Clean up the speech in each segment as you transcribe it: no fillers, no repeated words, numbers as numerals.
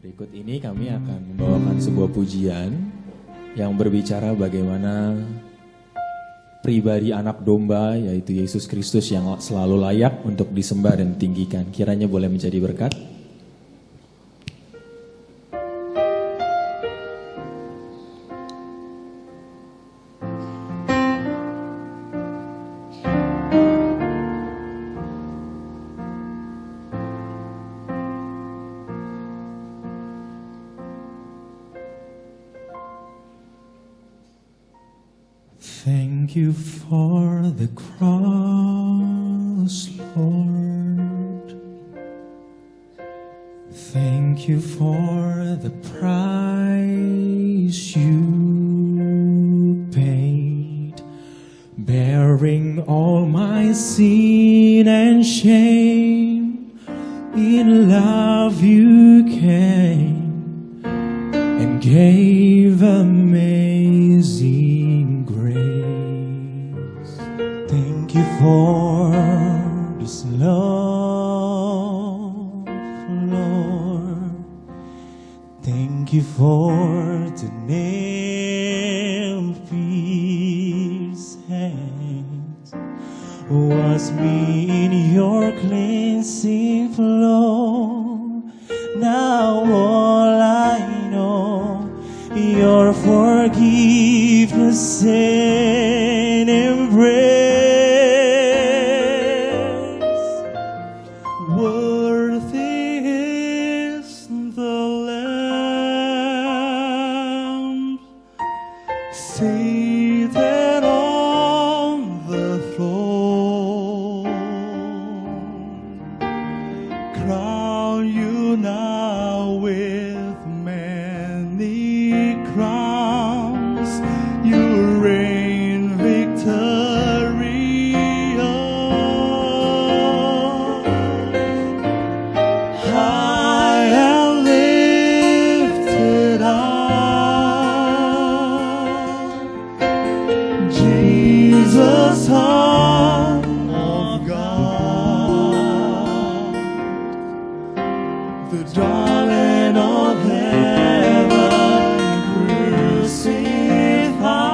Berikut ini kami akan membawakan sebuah pujian yang berbicara bagaimana pribadi anak domba yaitu Yesus Kristus yang selalu layak untuk disembah dan ditinggikan. Kiranya boleh menjadi berkat. Thank you for the cross, Lord. Thank you for the price you paid, bearing all my sin and shame. In love you came and gave amazing grace. Thank you for this love, Lord. Thank you for the nail-pierced hands. Wash me in your cleansing flow. Now all I know, your forgiveness and embrace. Worthy is the Lamb seated on the throne. Crown you now with many crowns. You reign victorious. High and lifted up, Jesus, Son of God, the darling of heaven, crucified.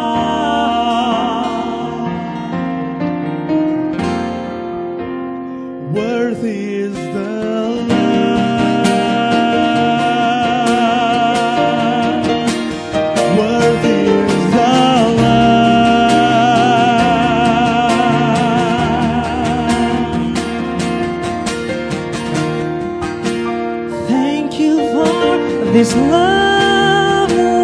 Worthy is the Lamb. Worthy is the Lamb. Thank you for this love, Lord.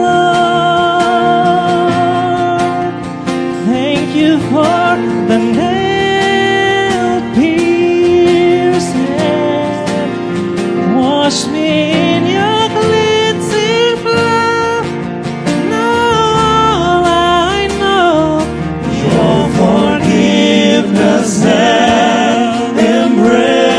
Thank you for the nail-pierced hand. Wash me in your cleansing flow. Now I know your forgiveness and embrace.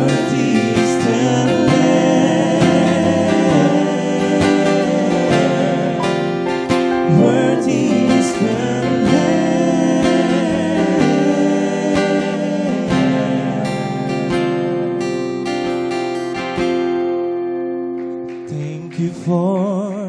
Worthy is the Lamb. Worthy is the Lamb. Thank you for